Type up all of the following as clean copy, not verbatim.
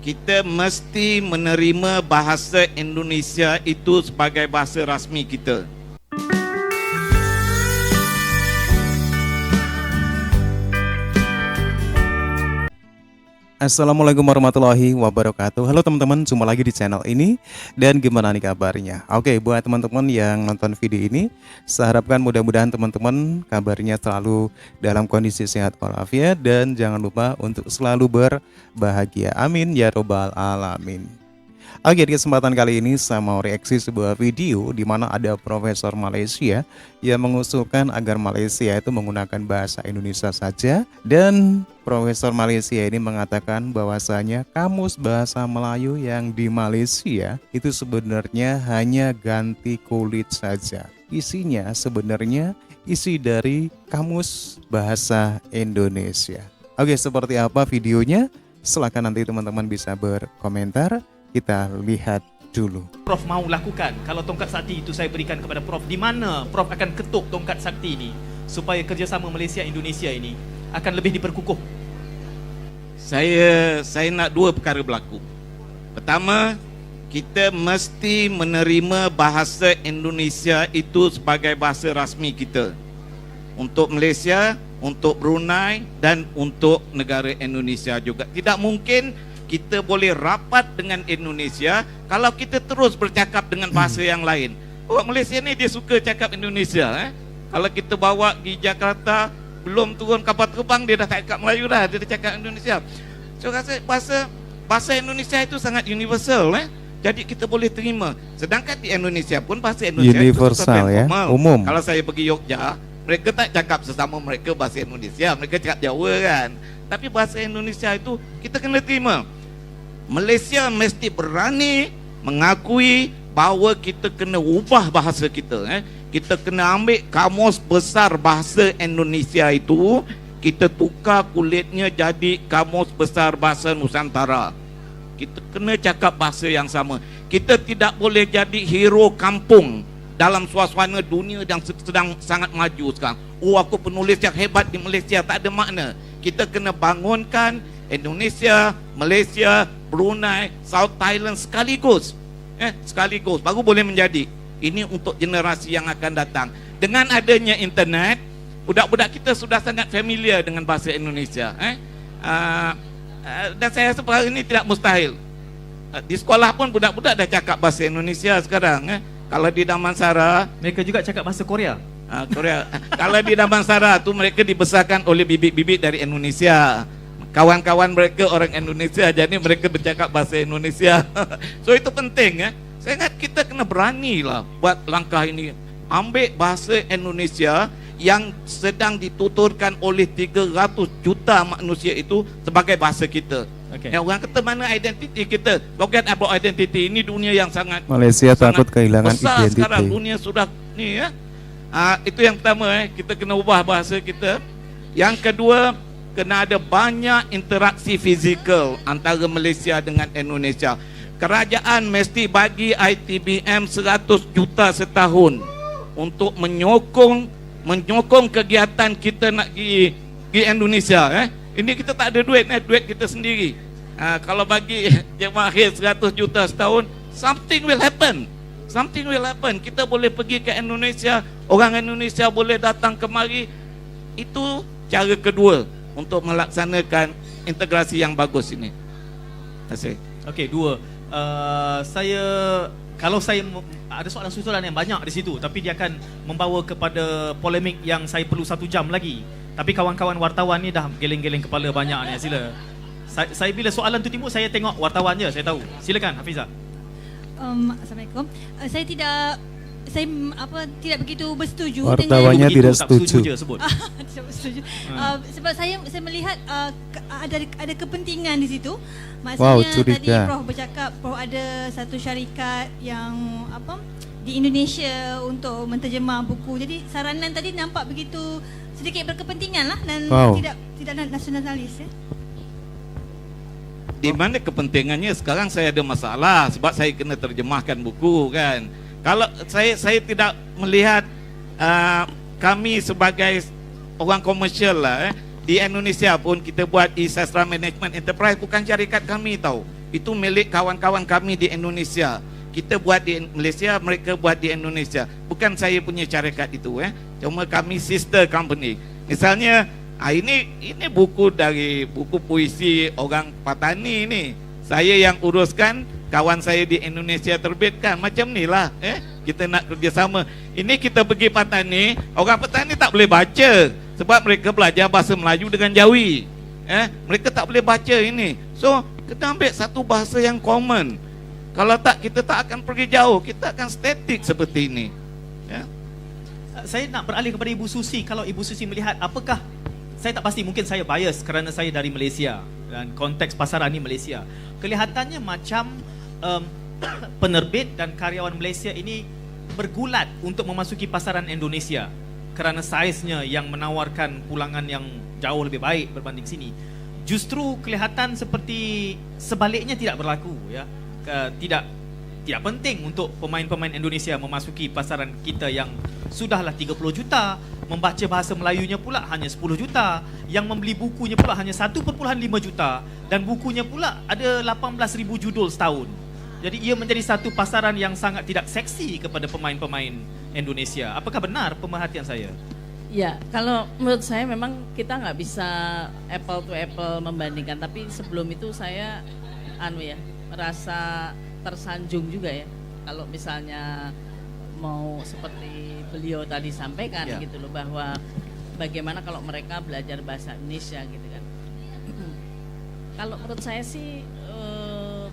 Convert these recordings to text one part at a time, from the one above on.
kita mesti menerima bahasa Indonesia itu sebagai bahasa rasmi kita. Assalamualaikum warahmatullahi wabarakatuh. Halo teman-teman, jumpa lagi di channel ini. Dan gimana nih kabarnya? Oke, buat teman-teman yang nonton video ini, saya harapkan mudah-mudahan teman-teman kabarnya selalu dalam kondisi sehat walafiat, dan jangan lupa untuk selalu berbahagia. Amin ya robbal alamin. Oke, di kesempatan kali ini saya mau reaksi sebuah video di mana ada profesor Malaysia yang mengusulkan agar Malaysia itu menggunakan bahasa Indonesia saja, dan profesor Malaysia ini mengatakan bahwasanya kamus bahasa Melayu yang di Malaysia itu sebenarnya hanya ganti kulit saja. Isinya sebenarnya isi dari kamus bahasa Indonesia. Oke, seperti apa videonya? Silakan nanti teman-teman bisa berkomentar. Kita lihat dulu. Prof mau lakukan, kalau tongkat sakti itu saya berikan kepada Prof, di mana Prof akan ketuk tongkat sakti ini supaya kerjasama Malaysia Indonesia ini akan lebih diperkukuh? Saya nak dua perkara berlaku. Pertama, kita mesti menerima bahasa Indonesia itu sebagai bahasa rasmi kita. Untuk Malaysia, untuk Brunei, dan untuk negara Indonesia juga. Tidak mungkin kita boleh rapat dengan Indonesia kalau kita terus bercakap dengan bahasa yang lain. Orang Malaysia ni dia suka cakap Indonesia. Kalau kita bawa di Jakarta, belum turun kapal terbang dia dah tak cakap Melayu dah, dia dah cakap Indonesia. So rasa bahasa Indonesia itu sangat universal. Jadi kita boleh terima. Sedangkan di Indonesia pun bahasa Indonesia universal itu ya, umum. Kalau saya pergi Yogyakarta, mereka tak cakap sesama mereka bahasa Indonesia, mereka cakap Jawa kan. Tapi bahasa Indonesia itu kita kena terima. Malaysia mesti berani mengakui bahawa kita kena ubah bahasa kita. Kita kena ambil kamus besar bahasa Indonesia itu, kita tukar kulitnya jadi kamus besar bahasa Nusantara. Kita kena cakap bahasa yang sama. Kita tidak boleh jadi hero kampung dalam suasana dunia yang sedang sangat maju sekarang. Oh, aku penulis yang hebat di Malaysia, tak ada makna. Kita kena bangunkan Indonesia, Malaysia, Brunei, South Thailand sekaligus. Sekaligus baru boleh menjadi. Ini untuk generasi yang akan datang. Dengan adanya internet, budak-budak kita sudah sangat familiar dengan bahasa Indonesia. Dan saya rasa perkara ini tidak mustahil. Di sekolah pun budak-budak dah cakap bahasa Indonesia sekarang. Kalau di Damansara, mereka juga cakap bahasa Korea. Korea. Kalau di Damansara tu mereka dibesarkan oleh bibit-bibit dari Indonesia. Kawan-kawan mereka orang Indonesia, jadi mereka bercakap bahasa Indonesia. So itu penting. Saya ingat kita kena beranilah buat langkah ini. Ambil bahasa Indonesia yang sedang dituturkan oleh 300 juta manusia itu sebagai bahasa kita. Orang kata mana identiti kita? Forget about identity. Ini dunia yang sangat Malaysia takut kehilangan besar identiti. sekarang dunia sudah ni itu yang pertama, kita kena ubah bahasa kita. Yang kedua, kena ada banyak interaksi fizikal antara Malaysia dengan Indonesia. Kerajaan mesti bagi ITBM 100 juta setahun untuk menyokong kegiatan kita nak pergi Indonesia. Ini kita tak ada duit, duit kita sendiri. Kalau bagi jemaah akhir 100 juta setahun, something will happen. Something will happen. Kita boleh pergi ke Indonesia, orang Indonesia boleh datang kemari. Itu cara kedua untuk melaksanakan integrasi yang bagus ini. Terima kasih. Okey, dua. Kalau saya ada soalan-soalan yang banyak di situ, tapi dia akan membawa kepada polemik yang saya perlu 1 jam lagi. Tapi kawan-kawan wartawan ni dah geleng-geleng kepala banyak ni. Sila. Saya bila soalan tu timbul, saya tengok wartawan je, saya tahu. Silakan Hafizah. Assalamualaikum. Saya tidak begitu bersetuju Wartawannya dengan tidak setuju. Tidak bersetuju. Sebab saya melihat ada kepentingan di situ. Maksudnya tadi Prof bercakap, Prof ada satu syarikat yang di Indonesia untuk menterjemah buku. Jadi saranan tadi nampak begitu sedikit berkepentingan lah, dan tidak nasionalis. Di mana kepentingannya? Sekarang saya ada masalah sebab saya kena terjemahkan buku kan. Kalau saya tidak melihat kami sebagai orang komersial lah. Di Indonesia pun kita buat e-sastra management enterprise, bukan syarikat kami tahu. Itu milik kawan-kawan kami di Indonesia. Kita buat di Malaysia, mereka buat di Indonesia. Bukan saya punya syarikat itu, cuma kami sister company. Misalnya, ini buku dari buku puisi orang Patani ini. Saya yang uruskan, kawan saya di Indonesia terbitkan. Macam ni lah, kita nak kerjasama. Ini kita pergi Patani, orang Patani tak boleh baca sebab mereka belajar bahasa Melayu dengan Jawi. Mereka tak boleh baca ini. So, kita ambil satu bahasa yang common. Kalau tak, kita tak akan pergi jauh. Kita akan statik seperti ini. Saya nak beralih kepada Ibu Susi. Kalau Ibu Susi melihat, apakah, saya tak pasti, mungkin saya bias kerana saya dari Malaysia dan konteks pasaran ni Malaysia. Kelihatannya macam penerbit dan karyawan Malaysia ini bergulat untuk memasuki pasaran Indonesia kerana saiznya yang menawarkan pulangan yang jauh lebih baik berbanding sini. Justru kelihatan seperti sebaliknya tidak berlaku, tidak penting untuk pemain-pemain Indonesia memasuki pasaran kita yang sudahlah 30 juta, membaca bahasa Melayunya pula hanya 10 juta, yang membeli bukunya pula hanya 1.5 juta, dan bukunya pula ada 18,000 judul setahun. Jadi ia menjadi satu pasaran yang sangat tidak seksi kepada pemain-pemain Indonesia. Apakah benar pemerhatian saya? Ya, kalau menurut saya memang kita nggak bisa apple to apple membandingkan. Tapi sebelum itu saya merasa tersanjung juga ya. Kalau misalnya mau seperti beliau tadi sampaikan gitu loh, bahwa bagaimana kalau mereka belajar bahasa Indonesia gitu kan. Kalau menurut saya sih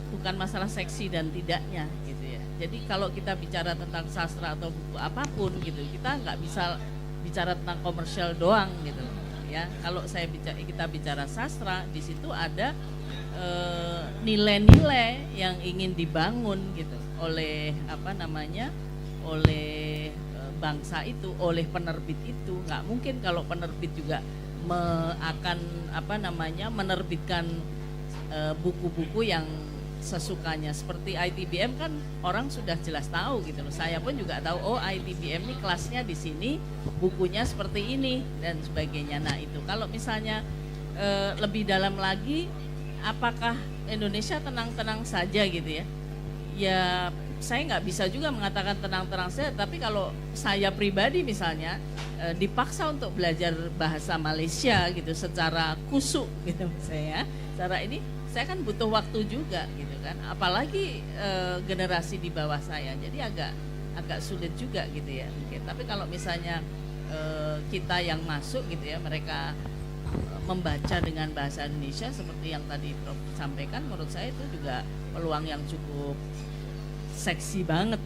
bukan masalah seksi dan tidaknya gitu ya. Jadi kalau kita bicara tentang sastra atau buku apapun gitu, kita nggak bisa bicara tentang komersial doang gitu ya. Kalau kita bicara sastra, di situ ada nilai-nilai yang ingin dibangun gitu oleh oleh bangsa itu, oleh penerbit itu. Nggak mungkin kalau penerbit juga akan menerbitkan buku-buku yang sesukanya. Seperti ITBM kan orang sudah jelas tahu gitu loh. Saya pun juga tahu, oh ITBM ini kelasnya di sini, bukunya seperti ini dan sebagainya. Nah itu kalau misalnya lebih dalam lagi, apakah Indonesia tenang-tenang saja gitu ya? Ya saya nggak bisa juga mengatakan tenang-tenang saja, tapi kalau saya pribadi misalnya dipaksa untuk belajar bahasa Malaysia gitu secara kusuk gitu saya, cara ini saya kan butuh waktu juga gitu kan, apalagi generasi di bawah saya, jadi agak sulit juga gitu ya. Tapi kalau misalnya kita yang masuk gitu ya, mereka membaca dengan bahasa Indonesia seperti yang tadi Prof sampaikan, menurut saya itu juga peluang yang cukup seksi banget.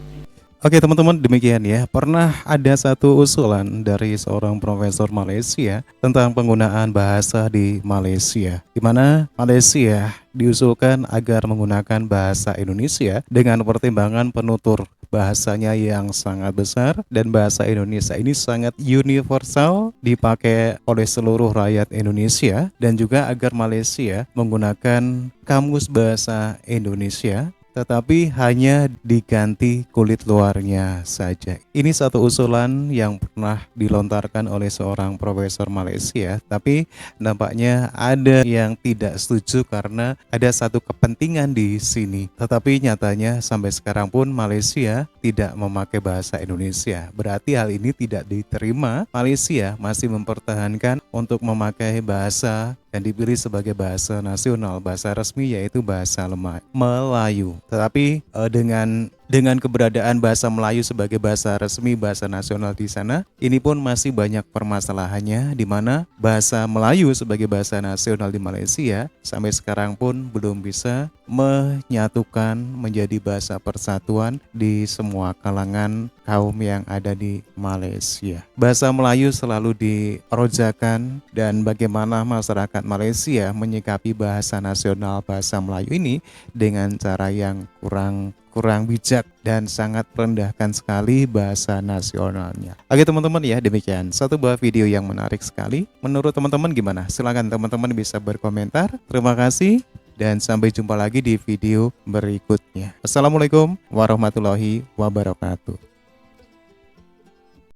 Oke teman-teman, demikian ya. Pernah ada satu usulan dari seorang profesor Malaysia tentang penggunaan bahasa di Malaysia, di mana Malaysia diusulkan agar menggunakan bahasa Indonesia dengan pertimbangan penutur bahasanya yang sangat besar, dan bahasa Indonesia ini sangat universal, dipakai oleh seluruh rakyat Indonesia, dan juga agar Malaysia menggunakan kamus bahasa Indonesia tetapi hanya diganti kulit luarnya saja. Ini satu usulan yang pernah dilontarkan oleh seorang profesor Malaysia, tapi nampaknya ada yang tidak setuju karena ada satu kepentingan di sini. Tetapi nyatanya sampai sekarang pun Malaysia tidak memakai bahasa Indonesia. Berarti hal ini tidak diterima. Malaysia masih mempertahankan untuk memakai bahasa yang dipilih sebagai bahasa nasional, bahasa resmi, yaitu bahasa Melayu. Tetapi dengan keberadaan bahasa Melayu sebagai bahasa resmi, bahasa nasional di sana, ini pun masih banyak permasalahannya, di mana bahasa Melayu sebagai bahasa nasional di Malaysia sampai sekarang pun belum bisa menyatukan menjadi bahasa persatuan di semua kalangan kaum yang ada di Malaysia. Bahasa Melayu selalu dirojakan, dan bagaimana masyarakat Malaysia menyikapi bahasa nasional, bahasa Melayu ini dengan cara yang kurang bijak dan sangat merendahkan sekali bahasa nasionalnya. Oke teman-teman ya, demikian satu buah video yang menarik sekali. Menurut teman-teman gimana? Silakan teman-teman bisa berkomentar. Terima kasih dan sampai jumpa lagi di video berikutnya. Assalamualaikum warahmatullahi wabarakatuh.